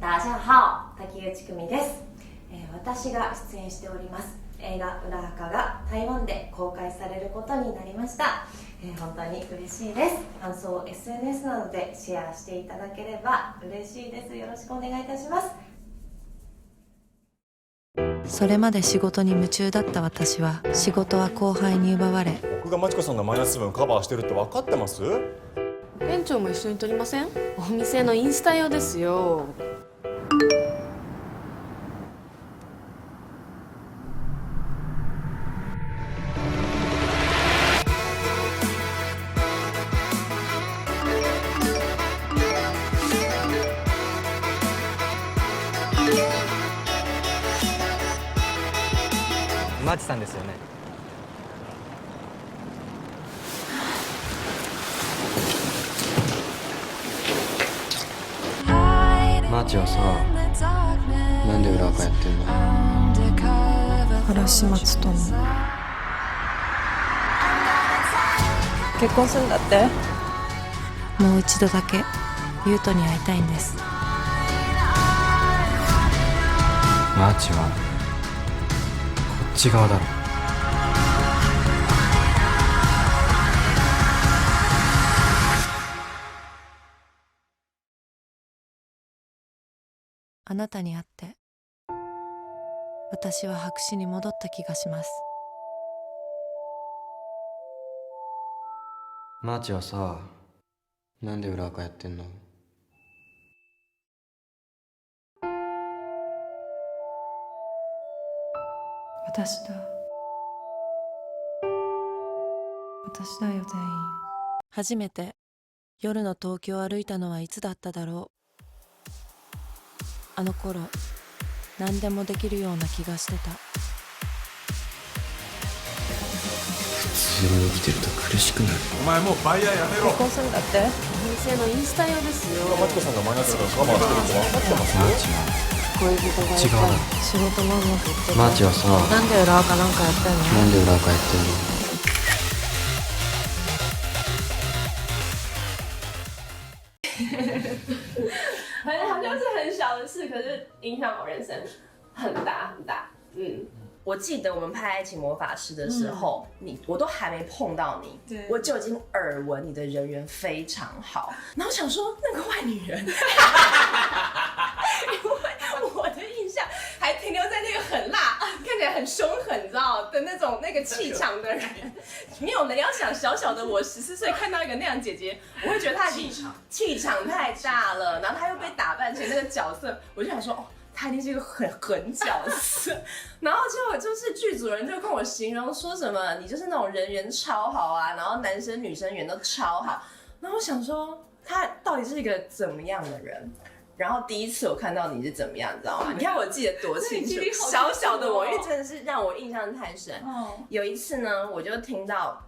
大家好、滝口久美です。私が出演しております映画裏垢が台湾で公開されることになりました。本当に嬉しいです。感想を SNS などでシェアしていただければ嬉しいです。よろしくお願いいたします。それまで仕事に夢中だった私は、仕事は後輩に奪われ、僕がマチコさんのマイナス分カバーしてるって分かってます？店長も一緒に撮りません？お店のインスタ用ですよ。マーチさんですよね。マーチはさ、なんで裏垢やってんの？原島努結婚するんだって。もう一度だけ優斗に会いたいんです。マーチはこっち側だろ。あなたに会って私は白紙に戻った気がします。マーチはさ、なんで裏垢やってんの？私だよ全員。初めて夜の東京を歩いたのはいつだっただろう。あの頃何でもできるような気がしてた。普通に生きてると苦しくなる。お前もうバイヤーやめろ。結婚するんだって。お店のインスタ用ですよ。マチコさんがマイナス分カバーしてるって分かってます？マーチは恋人がいた違うだろ。仕事もうまくいってた。マーチはさ、なんで裏垢なんかやってんの？なんで裏垢やってんの？好像是很小的事，可是影响我人生很大很大。我记得我们拍《爱情魔法师》的时候，我都还没碰到你，我就已经耳闻你的人缘非常好，然后想说那个坏女人，因为我的印象还停留在那个很辣、看起来很凶狠，你知道的那个气场的人。没有人要想小小的我14岁看到一个那样姐姐，我会觉得她气场太大了，然后她又被打扮成那个角色，我就想说哦。他一定是一个很狠角色，然后结果就是剧组人就跟我形容说什么你就是那种人缘超好啊，然后男生女生缘都超好，然后我想说他到底是一个怎么样的人？然后第一次我看到你是怎么样，你知道吗？你看我记得多清楚，小小的我，因为真的是让我印象太深。有一次呢，我就听到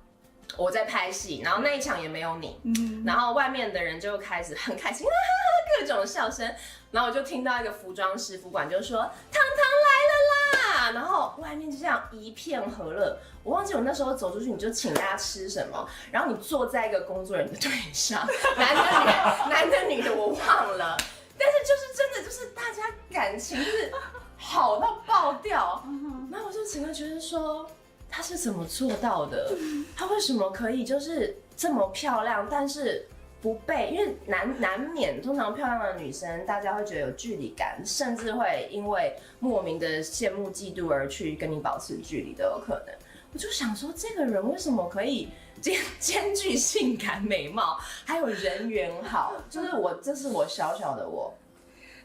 我在拍戏，然后那一场也没有你，然后外面的人就开始很开心，各种笑声。然后我就听到一个服装师服管就说：“糖糖来了啦！”然后外面就这样一片和乐。我忘记我那时候走出去，你就请大家吃什么，然后你坐在一个工作人员的对上，男的女的我忘了，但是就是真的就是大家感情就是好到爆掉。然后我就整个觉得说，他是怎么做到的？他为什么可以就是这么漂亮，但是不被，因为难免通常漂亮的女生，大家会觉得有距离感，甚至会因为莫名的羡慕嫉妒而去跟你保持距离都有可能。我就想说，这个人为什么可以兼具性感美貌，还有人缘好？就是这是我小小的我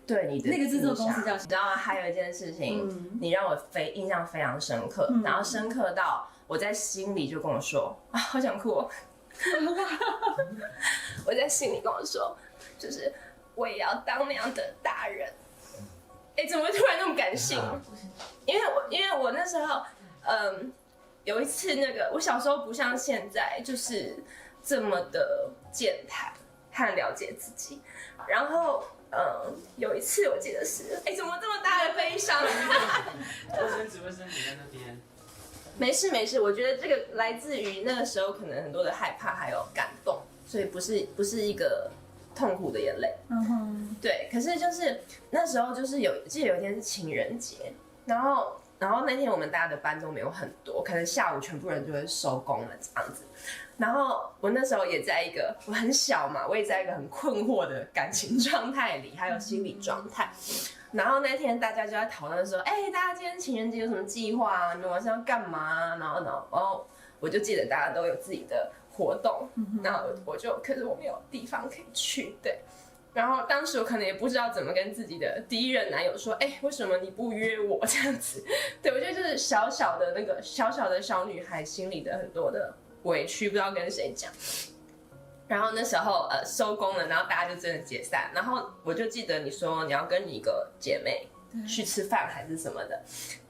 对你的那个制作公司叫，你知道吗？还有一件事情，你让我印象非常深刻，然后深刻到我在心里就跟我说啊，好想哭哦。我在心里跟我说，就是我也要当那样的大人。怎么会突然那么感性？因为我那时候，有一次我小时候不像现在，就是这么的健谈和了解自己。然后，有一次我记得是，怎么这么大的悲伤？卫生纸在那边。没事，我觉得这个来自于那个时候可能很多的害怕还有感动，所以不是一个痛苦的眼泪。对，可是就是那时候就是记得有一天是情人节，然后那天我们大家的班都没有很多，可能下午全部人就会收工了这样子。然后我那时候也在一个我很小嘛，我也在一个很困惑的感情状态里，还有心理状态。然后那天大家就在讨论说，大家今天情人节有什么计划啊？你们晚上要干嘛啊？然后我就记得大家都有自己的活动，然后可是我没有地方可以去，对。然后当时我可能也不知道怎么跟自己的第一任男友说，为什么你不约我这样子？对，我觉得就是小小的小女孩心里的很多的委屈，不知道跟谁讲。然后那时候收工了，然后大家就真的解散。然后我就记得你说你要跟你一个姐妹去吃饭还是什么的，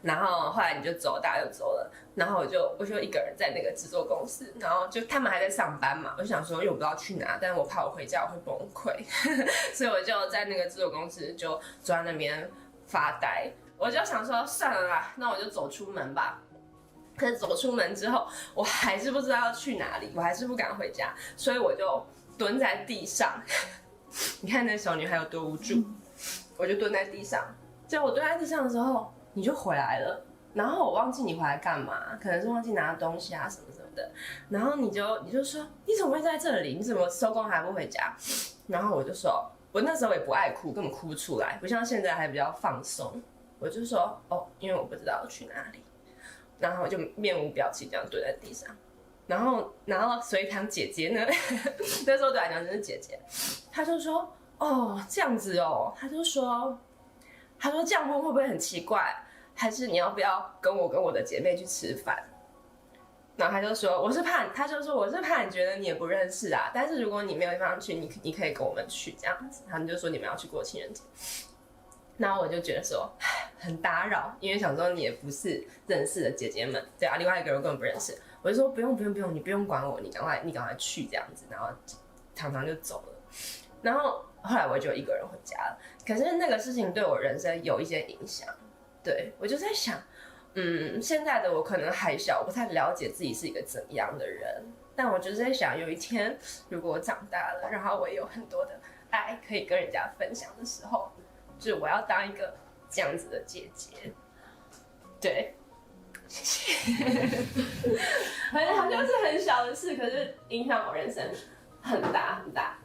然后后来你就走，大家就走了。然后我就一个人在那个制作公司，然后就他们还在上班嘛，我就想说，因为我不知道去哪，但是我怕我回家我会崩溃，所以我就在那个制作公司就坐在那边发呆。我就想说算了啦，那我就走出门吧。可是走出门之后，我还是不知道要去哪里，我还是不敢回家，所以我就蹲在地上。你看那小女孩有多无助，我就蹲在地上。结果我蹲在地上的时候，你就回来了。然后我忘记你回来干嘛，可能是忘记拿东西啊什么什么的。然后你就说你怎么会在这里？你怎么收工还不回家？然后我就说，我那时候也不爱哭，根本哭不出来，不像现在还比较放松。我就说因为我不知道去哪里。然后我就面无表情这样蹲在地上，然后隋棠姐姐呢，那时候对我来讲真是姐姐，她就说这样子哦，她说这样问会不会很奇怪？还是你要不要跟我的姐妹去吃饭？然后她就说我是怕你觉得你也不认识啊，但是如果你没有地方去，你可以跟我们去这样子。他们就说你们要去过情人节。然后我就觉得说很打扰，因为想说你也不是认识的姐姐们，对啊，另外一个人根本不认识，我就说不用，你不用管我，你赶快去这样子，然后常常就走了。然后后来我就一个人回家了，可是那个事情对我人生有一些影响，对，我就在想，现在的我可能还小，我不太了解自己是一个怎样的人，但我就是在想，有一天如果我长大了，然后我有很多的爱可以跟人家分享的时候。就是我要当一个这样子的姐姐，对，谢谢。好像是很小的事，可是影响我人生很大很大。